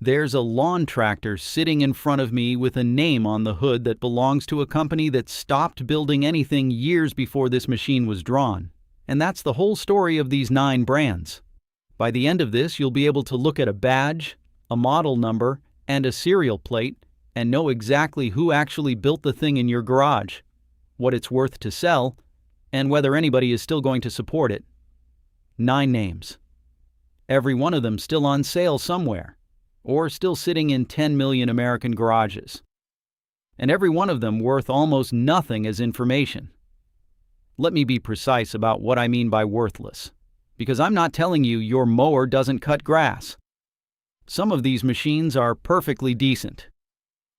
There's a lawn tractor sitting in front of me with a name on the hood that belongs to a company that stopped building anything years before this machine was drawn. And that's the whole story of these 9 brands. By the end of this, you'll be able to look at a badge, a model number, and a serial plate, and know exactly who actually built the thing in your garage, what it's worth to sell, and whether anybody is still going to support it. 9 names. Every one of them still on sale somewhere, or still sitting in 10 million American garages. And every one of them worth almost nothing as information. Let me be precise about what I mean by worthless, because I'm not telling you your mower doesn't cut grass. Some of these machines are perfectly decent.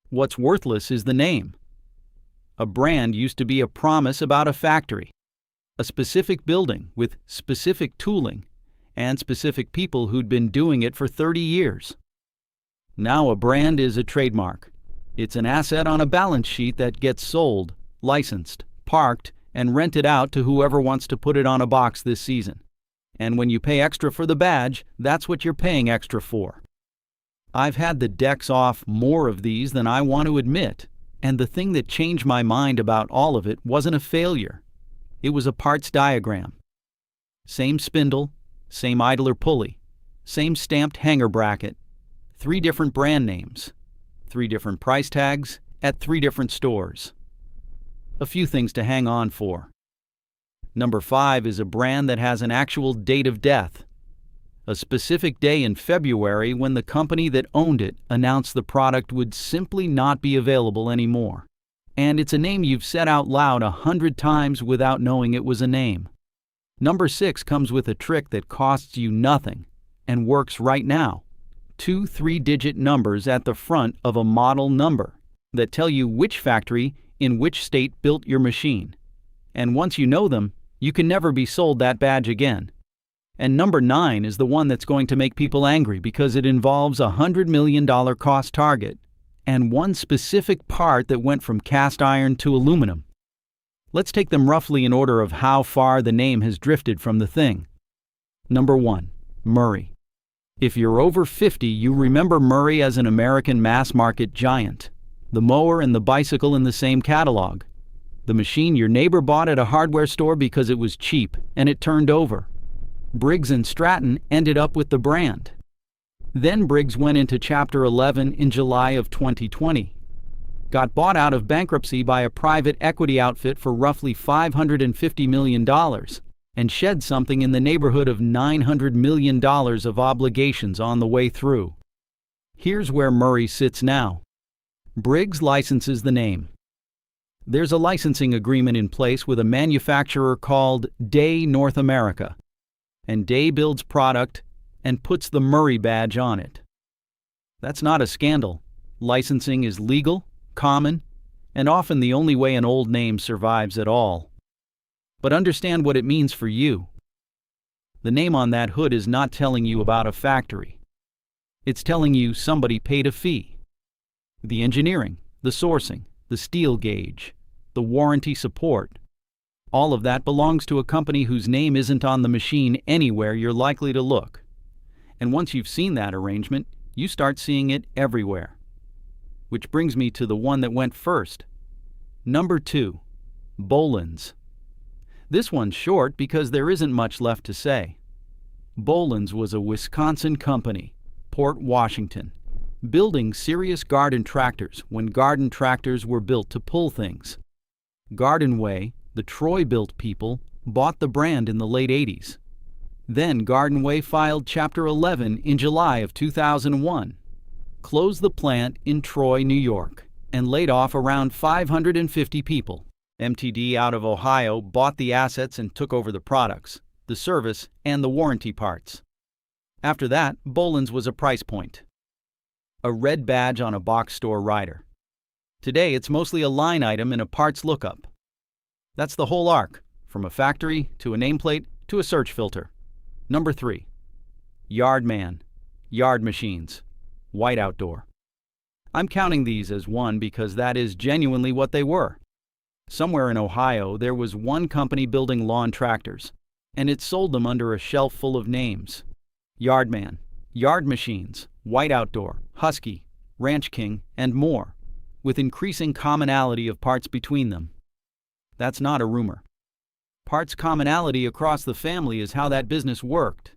What's worthless is the name. A brand used to be a promise about a factory, a specific building with specific tooling, and specific people who'd been doing it for 30 years. Now a brand is a trademark. It's an asset on a balance sheet that gets sold, licensed, parked, and rented out to whoever wants to put it on a box this season. And when you pay extra for the badge, that's what you're paying extra for. I've had the decks off more of these than I want to admit, and the thing that changed my mind about all of it wasn't a failure. It was a parts diagram. Same spindle, same idler pulley, same stamped hanger bracket, 3 different brand names, 3 different price tags at 3 different stores. A few things to hang on for. Number 5 is a brand that has an actual date of death. A specific day in February when the company that owned it announced the product would simply not be available anymore. And it's a name you've said out loud 100 times without knowing it was a name. Number 6 comes with a trick that costs you nothing and works right now. 2 3-digit numbers at the front of a model number that tell you which factory in which state built your machine. And once you know them, you can never be sold that badge again. And number 9 is the one that's going to make people angry because it involves a $100 million cost target and one specific part that went from cast iron to aluminum. Let's take them roughly in order of how far the name has drifted from the thing. Number 1, Murray. If you're over 50, you remember Murray as an American mass-market giant. The mower and the bicycle in the same catalog. The machine your neighbor bought at a hardware store because it was cheap and it turned over. Briggs & Stratton ended up with the brand. Then Briggs went into Chapter 11 in July of 2020. Got bought out of bankruptcy by a private equity outfit for roughly $550 million. And shed something in the neighborhood of $900 million of obligations on the way through. Here's where Murray sits now. Briggs licenses the name. There's a licensing agreement in place with a manufacturer called Day North America, and Day builds product and puts the Murray badge on it. That's not a scandal. Licensing is legal, common, and often the only way an old name survives at all. But understand what it means for you. The name on that hood is not telling you about a factory. It's telling you somebody paid a fee. The engineering, the sourcing, the steel gauge, the warranty support, all of that belongs to a company whose name isn't on the machine anywhere you're likely to look. And once you've seen that arrangement, you start seeing it everywhere. Which brings me to the one that went first. Number 2, Bolens. This one's short because there isn't much left to say. Bolens was a Wisconsin company, Port Washington, building serious garden tractors when garden tractors were built to pull things. Gardenway, the Troy-built people, bought the brand in the late 80s. Then Gardenway filed Chapter 11 in July of 2001, closed the plant in Troy, New York, and laid off around 550 people. MTD out of Ohio bought the assets and took over the products, the service, and the warranty parts. After that, Bolens was a price point. A red badge on a box store rider. Today, it's mostly a line item in a parts lookup. That's the whole arc, from a factory to a nameplate to a search filter. Number 3, Yardman, Yard Machines, White Outdoor. I'm counting these as one because that is genuinely what they were. Somewhere in Ohio, there was one company building lawn tractors, and it sold them under a shelf full of names. Yardman, Yard Machines, White Outdoor, Husky, Ranch King, and more, with increasing commonality of parts between them. That's not a rumor. Parts commonality across the family is how that business worked,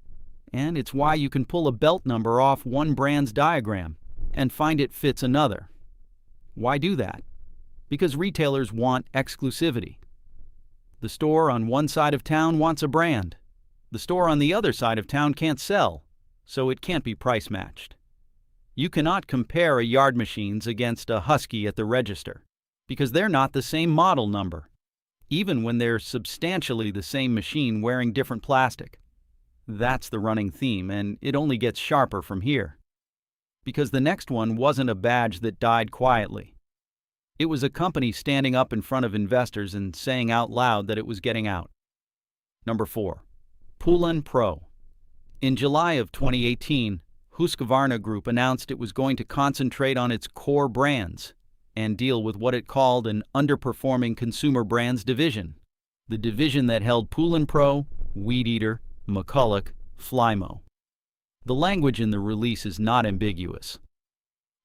and it's why you can pull a belt number off one brand's diagram and find it fits another. Why do that? Because retailers want exclusivity. The store on one side of town wants a brand. The store on the other side of town can't sell, so it can't be price matched. You cannot compare a yard machines against a Husky at the register, because they're not the same model number, even when they're substantially the same machine wearing different plastic. That's the running theme, and it only gets sharper from here. Because the next one wasn't a badge that died quietly. It was a company standing up in front of investors and saying out loud that it was getting out. Number 4. Poulan Pro. In July of 2018, Husqvarna Group announced it was going to concentrate on its core brands and deal with what it called an underperforming consumer brands division, the division that held Poulan Pro, Weed Eater, McCulloch, Flymo. The language in the release is not ambiguous.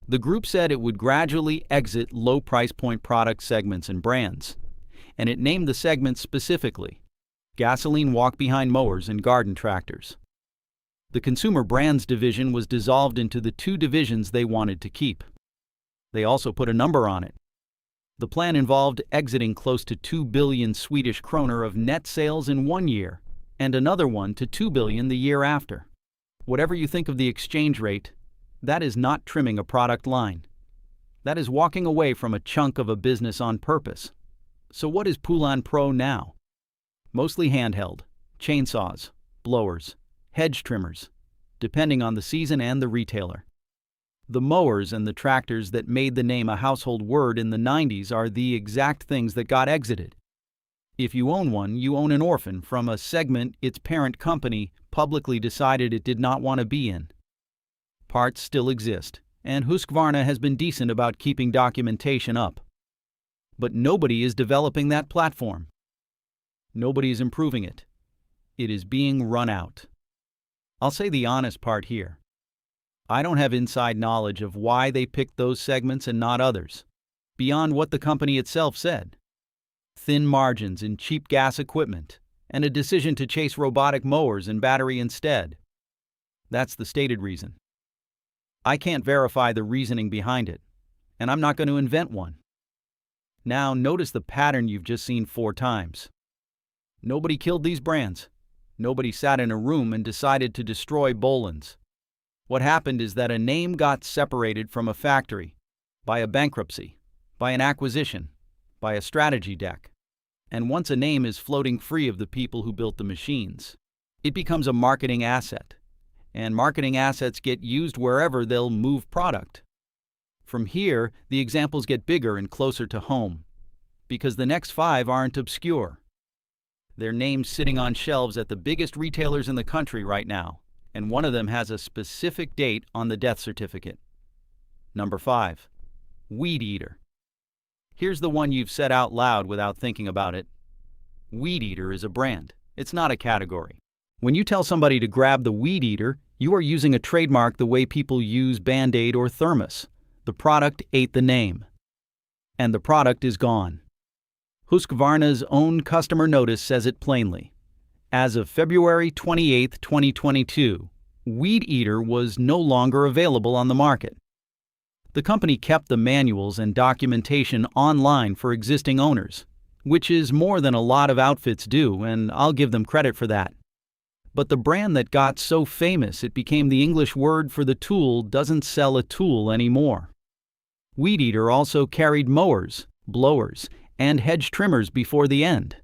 The group said it would gradually exit low price point product segments and brands, and it named the segments specifically: gasoline walk-behind mowers and garden tractors. The consumer brands division was dissolved into the two divisions they wanted to keep. They also put a number on it. The plan involved exiting close to 2 billion Swedish kroner of net sales in 1 year, and another one to 2 billion the year after. Whatever you think of the exchange rate, that is not trimming a product line. That is walking away from a chunk of a business on purpose. So what is Poulan Pro now? Mostly handheld, chainsaws, blowers, hedge trimmers, depending on the season and the retailer. The mowers and the tractors that made the name a household word in the 90s are the exact things that got exited. If you own one, you own an orphan from a segment its parent company publicly decided it did not want to be in. Parts still exist, and Husqvarna has been decent about keeping documentation up. But nobody is developing that platform. Nobody is improving it. It is being run out. I'll say the honest part here. I don't have inside knowledge of why they picked those segments and not others, beyond what the company itself said. Thin margins in cheap gas equipment, and a decision to chase robotic mowers and battery instead. That's the stated reason. I can't verify the reasoning behind it, and I'm not going to invent one. Now notice the pattern you've just seen 4 times. Nobody killed these brands. Nobody sat in a room and decided to destroy Bolens. What happened is that a name got separated from a factory, by a bankruptcy, by an acquisition, by a strategy deck. And once a name is floating free of the people who built the machines, it becomes a marketing asset. And marketing assets get used wherever they'll move product. From here, the examples get bigger and closer to home, because the next 5 aren't obscure. They're names sitting on shelves at the biggest retailers in the country right now, and one of them has a specific date on the death certificate. Number 5. Weed Eater. Here's the one you've said out loud without thinking about it. Weed Eater is a brand. It's not a category. When you tell somebody to grab the Weed Eater, you are using a trademark the way people use Band-Aid or Thermos. The product ate the name. And the product is gone. Husqvarna's own customer notice says it plainly. As of February 28, 2022, Weed Eater was no longer available on the market. The company kept the manuals and documentation online for existing owners, which is more than a lot of outfits do, and I'll give them credit for that. But the brand that got so famous it became the English word for the tool doesn't sell a tool anymore. Weed Eater also carried mowers, blowers, and hedge trimmers before the end.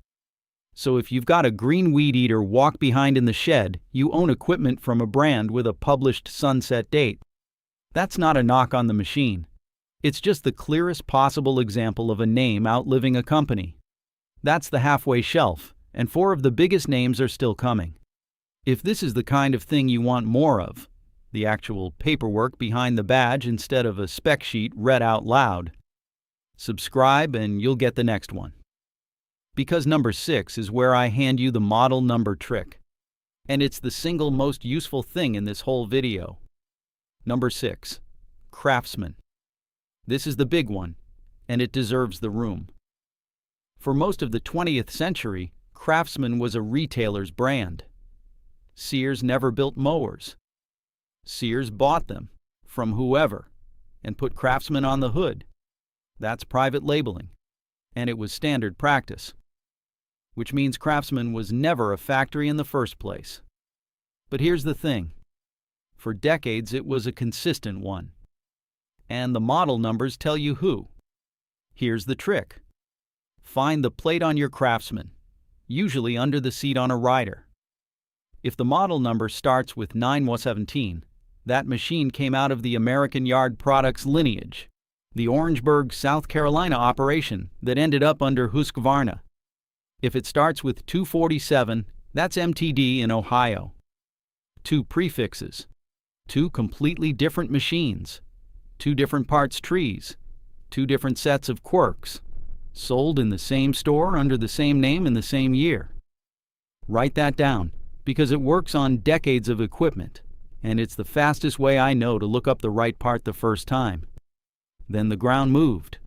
So if you've got a green Weed Eater walk behind in the shed, you own equipment from a brand with a published sunset date. That's not a knock on the machine. It's just the clearest possible example of a name outliving a company. That's the halfway shelf, and 4 of the biggest names are still coming. If this is the kind of thing you want more of, the actual paperwork behind the badge instead of a spec sheet read out loud, subscribe and you'll get the next one. Because number 6 is where I hand you the model number trick, and it's the single most useful thing in this whole video. Number 6. Craftsman. This is the big one, and it deserves the room. For most of the 20th century, Craftsman was a retailer's brand. Sears never built mowers. Sears bought them from whoever and put Craftsman on the hood. That's private labeling, and it was standard practice, which means Craftsman was never a factory in the first place. But here's the thing. For decades, it was a consistent one. And the model numbers tell you who. Here's the trick. Find the plate on your Craftsman, usually under the seat on a rider. If the model number starts with 917, that machine came out of the American Yard Products lineage, the Orangeburg, South Carolina operation that ended up under Husqvarna. If it starts with 247, that's MTD in Ohio. 2 prefixes. 2 completely different machines. 2 different parts trees. 2 different sets of quirks. Sold in the same store under the same name in the same year. Write that down, because it works on decades of equipment, and it's the fastest way I know to look up the right part the first time. Then the ground moved.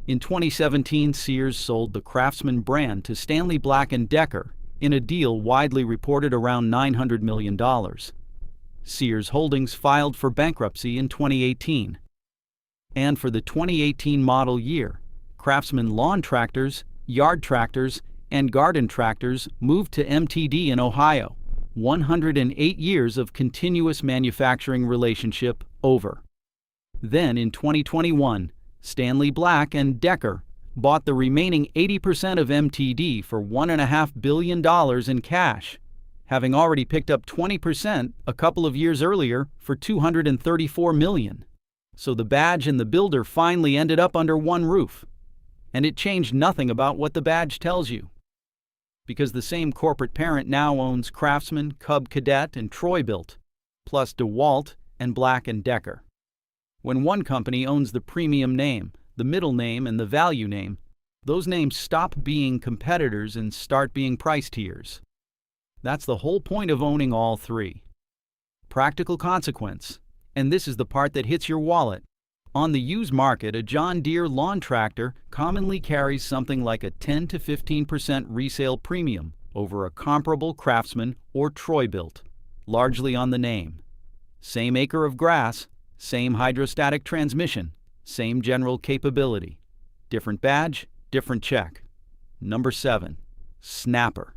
In 2017, Sears sold the Craftsman brand to Stanley Black & Decker in a deal widely reported around $900 million. Sears Holdings filed for bankruptcy in 2018. And for the 2018 model year, Craftsman lawn tractors, yard tractors, and garden tractors moved to MTD in Ohio. 108 years of continuous manufacturing relationship over. Then in 2021, Stanley Black & Decker bought the remaining 80% of MTD for $1.5 billion in cash, having already picked up 20% a couple of years earlier for $234 million. So the badge and the builder finally ended up under one roof. And it changed nothing about what the badge tells you. Because the same corporate parent now owns Craftsman, Cub Cadet, and Troy-Bilt, plus DeWalt and Black & Decker. When one company owns the premium name, the middle name, and the value name, those names stop being competitors and start being price tiers. That's the whole point of owning all three. Practical consequence, and this is the part that hits your wallet. On the used market, a John Deere lawn tractor commonly carries something like a 10 to 15% resale premium over a comparable Craftsman or Troy-Bilt, largely on the name. Same acre of grass, same hydrostatic transmission, same general capability. Different badge, different check. Number 7. Snapper.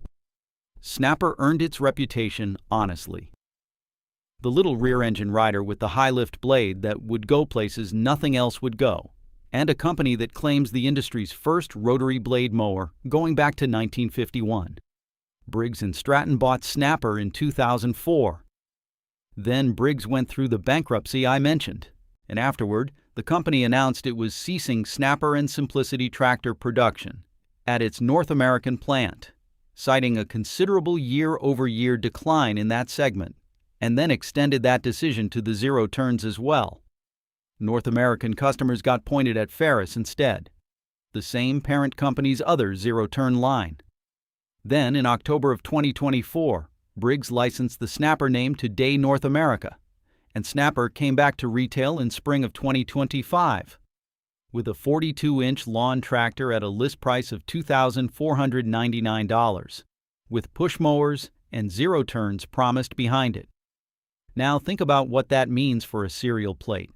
Snapper earned its reputation honestly. The little rear-engine rider with the high-lift blade that would go places nothing else would go, and a company that claims the industry's first rotary blade mower going back to 1951. Briggs & Stratton bought Snapper in 2004. Then Briggs went through the bankruptcy I mentioned, and afterward, the company announced it was ceasing Snapper and Simplicity tractor production at its North American plant, citing a considerable year-over-year decline in that segment, and then extended that decision to the zero turns as well. North American customers got pointed at Ferris instead, the same parent company's other zero-turn line. Then, in October of 2024, Briggs licensed the Snapper name to Day North America, and Snapper came back to retail in spring of 2025, with a 42-inch lawn tractor at a list price of $2,499, with push mowers and zero turns promised behind it. Now think about what that means for a serial plate.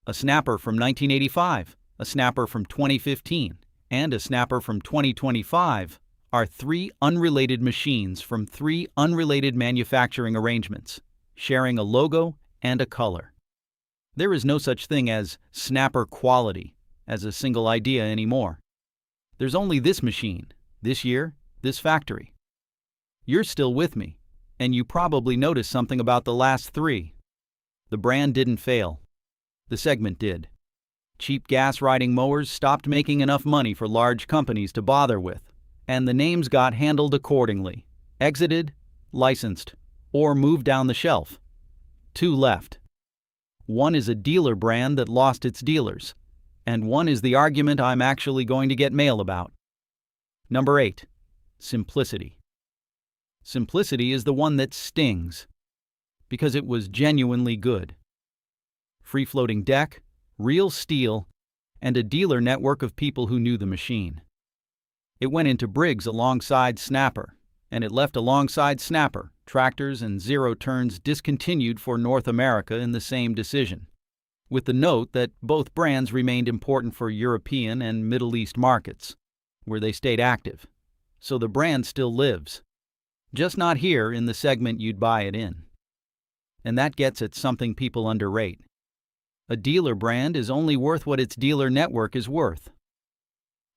A Snapper from 1985, a Snapper from 2015, and a Snapper from 2025 are 3 unrelated machines from 3 unrelated manufacturing arrangements, sharing a logo and a color. There is no such thing as Snapper quality as a single idea anymore. There's only this machine, this year, this factory. You're still with me, and you probably noticed something about the last 3. The brand didn't fail. The segment did. Cheap gas-riding mowers stopped making enough money for large companies to bother with, and the names got handled accordingly, exited, licensed, or moved down the shelf. 2 left. One is a dealer brand that lost its dealers, and one is the argument I'm actually going to get mail about. Number 8. Simplicity. Simplicity is the one that stings, because it was genuinely good. free-floating deck, real steel, and a dealer network of people who knew the machine. It went into Briggs alongside Snapper, and it left alongside Snapper, tractors and zero-turns discontinued for North America in the same decision, with the note that both brands remained important for European and Middle East markets, where they stayed active. So the brand still lives, just not here in the segment you'd buy it in. And that gets at something people underrate. A dealer brand is only worth what its dealer network is worth.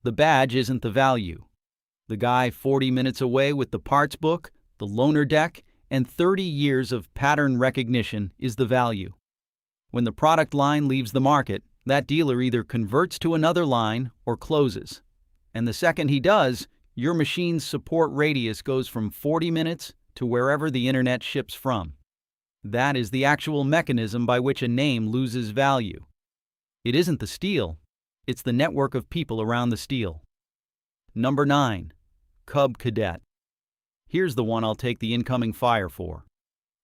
The badge isn't the value. The guy 40 minutes away with the parts book, the loaner deck, and 30 years of pattern recognition is the value. When the product line leaves the market, that dealer either converts to another line or closes. And the second he does, your machine's support radius goes from 40 minutes to wherever the internet ships from. That is the actual mechanism by which a name loses value. It isn't the steel, it's the network of people around the steel. Number 9. Cub Cadet. Here's the one I'll take the incoming fire for.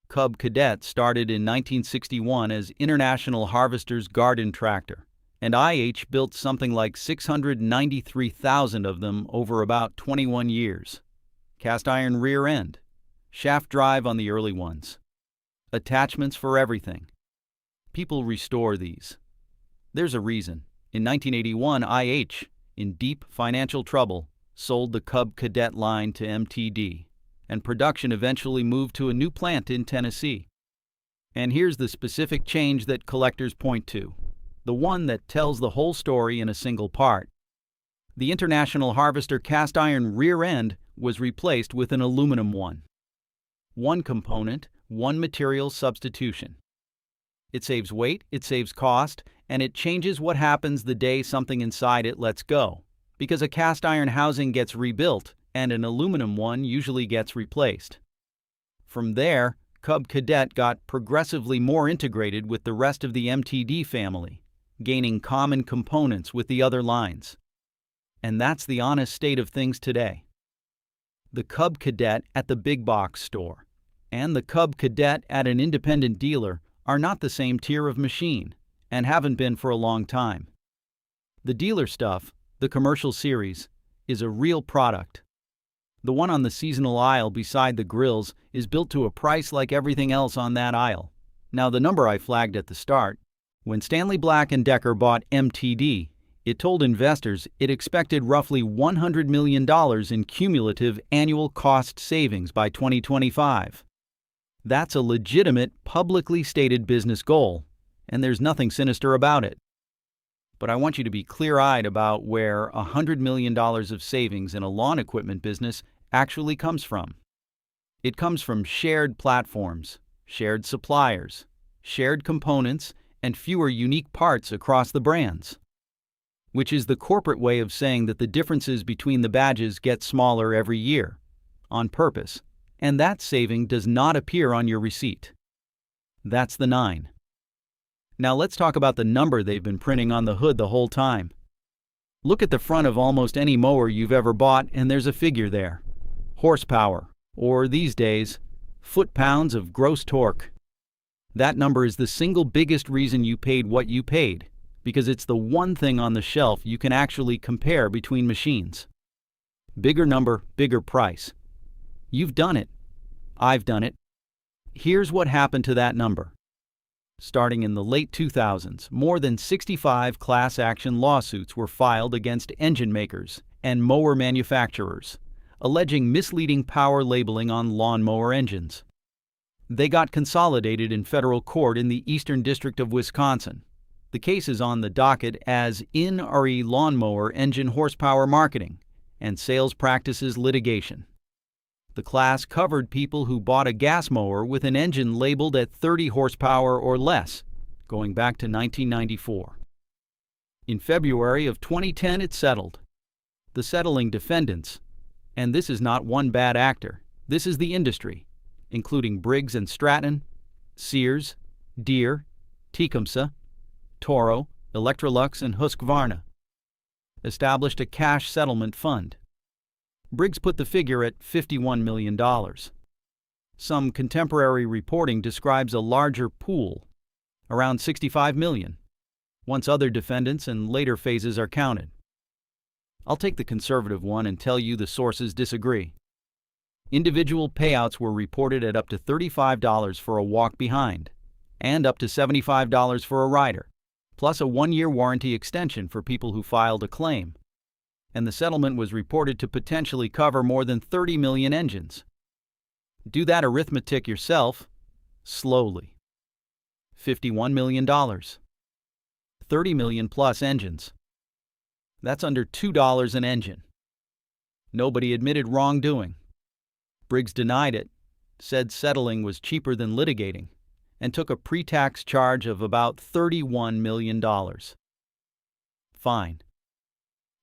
Cub Cadet started in 1961 as International Harvester's garden tractor, and IH built something like 693,000 of them over about 21 years. Cast iron rear end, shaft drive on the early ones. Attachments for everything. People restore these. There's a reason. In 1981, IH, in deep financial trouble, sold the Cub Cadet line to MTD, and production eventually moved to a new plant in Tennessee. And here's the specific change that collectors point to, the one that tells the whole story in a single part. The International Harvester cast iron rear end was replaced with an aluminum one. One component, one material substitution. It saves weight, it saves cost, and it changes what happens the day something inside it lets go, because a cast iron housing gets rebuilt and an aluminum one usually gets replaced. From there, Cub Cadet got progressively more integrated with the rest of the MTD family, gaining common components with the other lines. And that's the honest state of things today. The Cub Cadet at the big box store and the Cub Cadet at an independent dealer are not the same tier of machine, and haven't been for a long time. The dealer stuff, the commercial series, is a real product. The one on the seasonal aisle beside the grills is built to a price like everything else on that aisle. Now the number I flagged at the start, when Stanley Black & Decker bought MTD, it told investors it expected roughly $100 million in cumulative annual cost savings by 2025. That's a legitimate, publicly stated business goal, and there's nothing sinister about it. But I want you to be clear-eyed about where $100 million of savings in a lawn equipment business actually comes from. It comes from shared platforms, shared suppliers, shared components, and fewer unique parts across the brands, which is the corporate way of saying that the differences between the badges get smaller every year, on purpose, and that saving does not appear on your receipt. That's the 9. Now let's talk about the number they've been printing on the hood the whole time. Look at the front of almost any mower you've ever bought and there's a figure there. Horsepower, or these days, foot-pounds of gross torque. That number is the single biggest reason you paid what you paid, because it's the one thing on the shelf you can actually compare between machines. Bigger number, bigger price. You've done it. I've done it. Here's what happened to that number. Starting in the late 2000s, more than 65 class action lawsuits were filed against engine makers and mower manufacturers, alleging misleading power labeling on lawnmower engines. They got consolidated in federal court in the Eastern District of Wisconsin. The case is on the docket as in-RE lawnmower engine horsepower marketing and sales practices litigation. The class covered people who bought a gas mower with an engine labeled at 30 horsepower or less, going back to 1994. In February of 2010, it settled. The settling defendants, and this is not one bad actor, this is the industry, including Briggs & Stratton, Sears, Deere, Tecumseh, Toro, Electrolux, and Husqvarna, established a cash settlement fund. Briggs put the figure at $51 million. Some contemporary reporting describes a larger pool. around $65 million, once other defendants and later phases are counted. I'll take the conservative one and tell you the sources disagree. Individual payouts were reported at up to $35 for a walk behind, and up to $75 for a rider, plus a 1-year warranty extension for people who filed a claim. And the settlement was reported to potentially cover more than 30 million engines. Do that arithmetic yourself, slowly. $51 million. 30 million plus engines. That's under $2 an engine. Nobody admitted wrongdoing. Briggs denied it, said settling was cheaper than litigating, and took a pre-tax charge of about $31 million. Fine.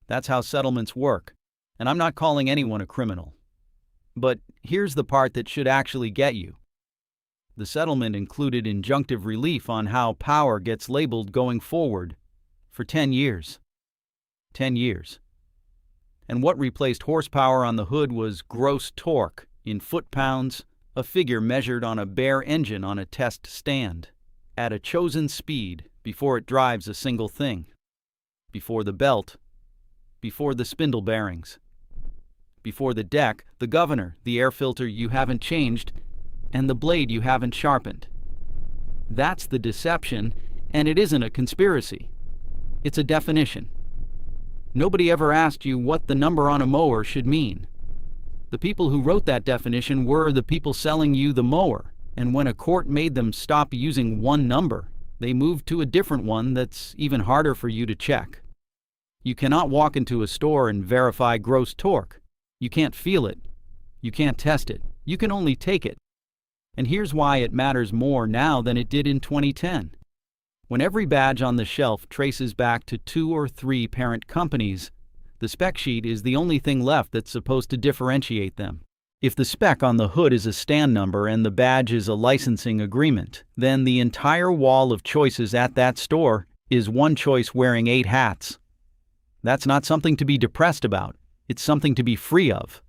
That's how settlements work, and I'm not calling anyone a criminal. But here's the part that should actually get you. The settlement included injunctive relief on how power gets labeled going forward for 10 years. 10 years. And what replaced horsepower on the hood was gross torque in foot-pounds, a figure measured on a bare engine on a test stand, at a chosen speed before it drives a single thing. Before the belt, before the spindle bearings, before the deck, the governor, the air filter you haven't changed, and the blade you haven't sharpened. That's the deception, and it isn't a conspiracy. It's a definition. Nobody ever asked you what the number on a mower should mean. The people who wrote that definition were the people selling you the mower, and when a court made them stop using one number, they moved to a different one that's even harder for you to check. You cannot walk into a store and verify gross torque. You can't feel it. You can't test it. You can only take it. And here's why it matters more now than it did in 2010. When every badge on the shelf traces back to 2 or 3 parent companies, the spec sheet is the only thing left that's supposed to differentiate them. If the spec on the hood is a stand number and the badge is a licensing agreement, then the entire wall of choices at that store is one choice wearing 8 hats. That's not something to be depressed about. It's something to be free of.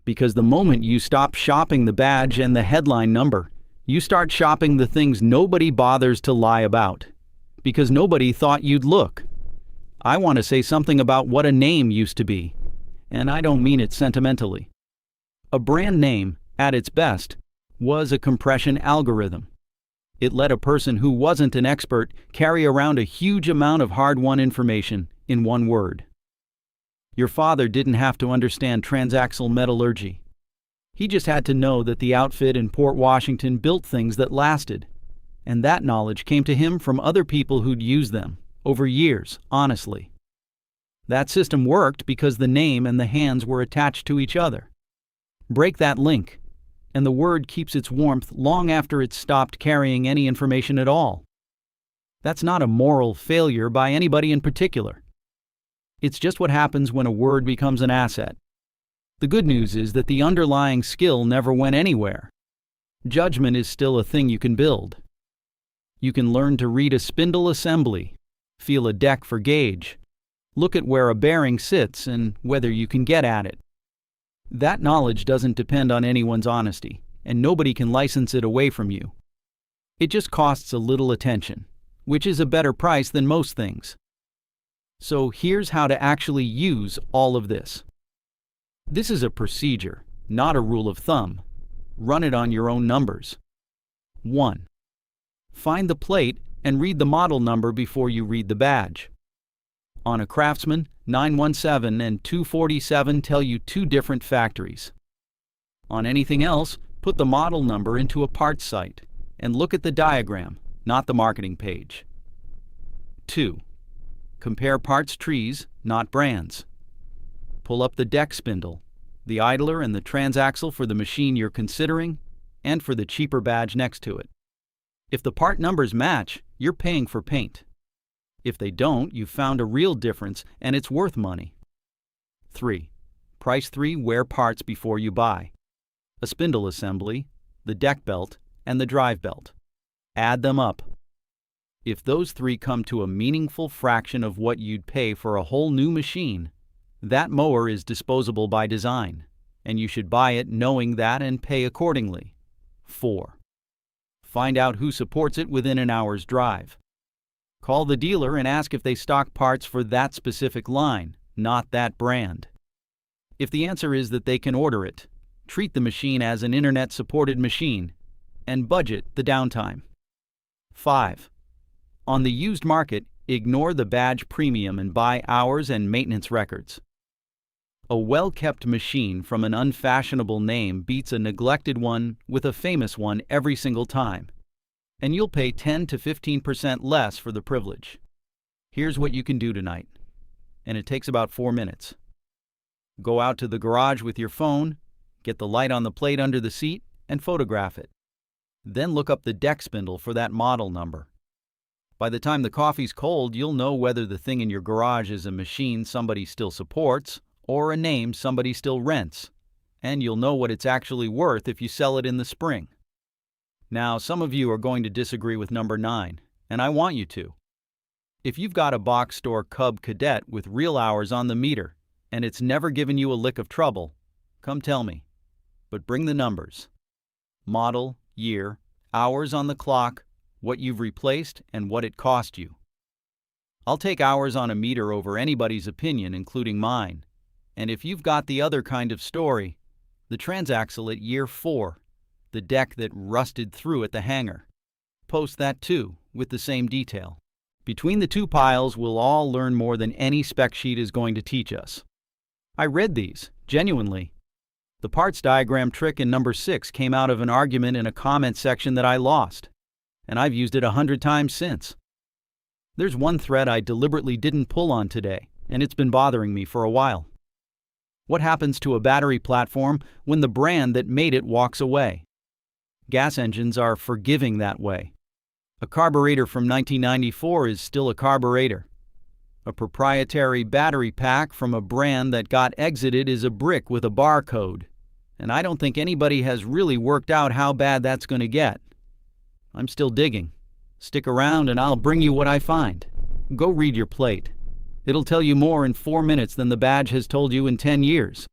Because the moment you stop shopping the badge and the headline number, you start shopping the things nobody bothers to lie about. Because nobody thought you'd look. I want to say something about what a name used to be. And I don't mean it sentimentally. A brand name, at its best, was a compression algorithm. It let a person who wasn't an expert carry around a huge amount of hard-won information in one word. Your father didn't have to understand transaxle metallurgy. He just had to know that the outfit in Port Washington built things that lasted. And that knowledge came to him from other people who'd used them, over years, honestly. That system worked because the name and the hands were attached to each other. Break that link, and the word keeps its warmth long after it's stopped carrying any information at all. That's not a moral failure by anybody in particular. It's just what happens when a word becomes an asset. The good news is that the underlying skill never went anywhere. Judgment is still a thing you can build. You can learn to read a spindle assembly, feel a deck for gauge, look at where a bearing sits and whether you can get at it. That knowledge doesn't depend on anyone's honesty, and nobody can license it away from you. It just costs a little attention, which is a better price than most things. So here's how to actually use all of this. This is a procedure, not a rule of thumb. Run it on your own numbers. 1. Find the plate and read the model number before you read the badge. On a Craftsman, 917 and 247 tell you 2 different factories. On anything else, put the model number into a parts site and look at the diagram, not the marketing page. 2. Compare parts trees, not brands. Pull up the deck spindle, the idler and the transaxle for the machine you're considering, and for the cheaper badge next to it. If the part numbers match, you're paying for paint. If they don't, you've found a real difference and it's worth money. 3. Price 3 wear parts before you buy. A spindle assembly, the deck belt, and the drive belt. Add them up. If those 3 come to a meaningful fraction of what you'd pay for a whole new machine, that mower is disposable by design, and you should buy it knowing that and pay accordingly. 4. Find out who supports it within an hour's drive. Call the dealer and ask if they stock parts for that specific line, not that brand. If the answer is that they can order it, treat the machine as an internet-supported machine and budget the downtime. 5. On the used market, ignore the badge premium and buy hours and maintenance records. A well-kept machine from an unfashionable name beats a neglected one with a famous one every single time, and you'll pay 10 to 15% less for the privilege. Here's what you can do tonight, and it takes about 4 minutes. Go out to the garage with your phone, get the light on the plate under the seat, and photograph it. Then look up the deck spindle for that model number. By the time the coffee's cold, you'll know whether the thing in your garage is a machine somebody still supports or a name somebody still rents, and you'll know what it's actually worth if you sell it in the spring. Now, some of you are going to disagree with number 9, and I want you to. If you've got a box store Cub Cadet with real hours on the meter, and it's never given you a lick of trouble, come tell me. But bring the numbers. Model, year, hours on the clock, what you've replaced, and what it cost you. I'll take hours on a meter over anybody's opinion, including mine. And if you've got the other kind of story, the transaxle at year 4, the deck that rusted through at the hangar. Post that too, with the same detail. Between the two piles, we'll all learn more than any spec sheet is going to teach us. I read these, genuinely. The parts diagram trick in number 6 came out of an argument in a comment section that I lost, and I've used it 100 times since. There's one thread I deliberately didn't pull on today, and it's been bothering me for a while. What happens to a battery platform when the brand that made it walks away? Gas engines are forgiving that way. A carburetor from 1994 is still a carburetor. A proprietary battery pack from a brand that got exited is a brick with a barcode, and I don't think anybody has really worked out how bad that's going to get. I'm still digging. Stick around and I'll bring you what I find. Go read your plate. It'll tell you more in 4 minutes than the badge has told you in 10 years.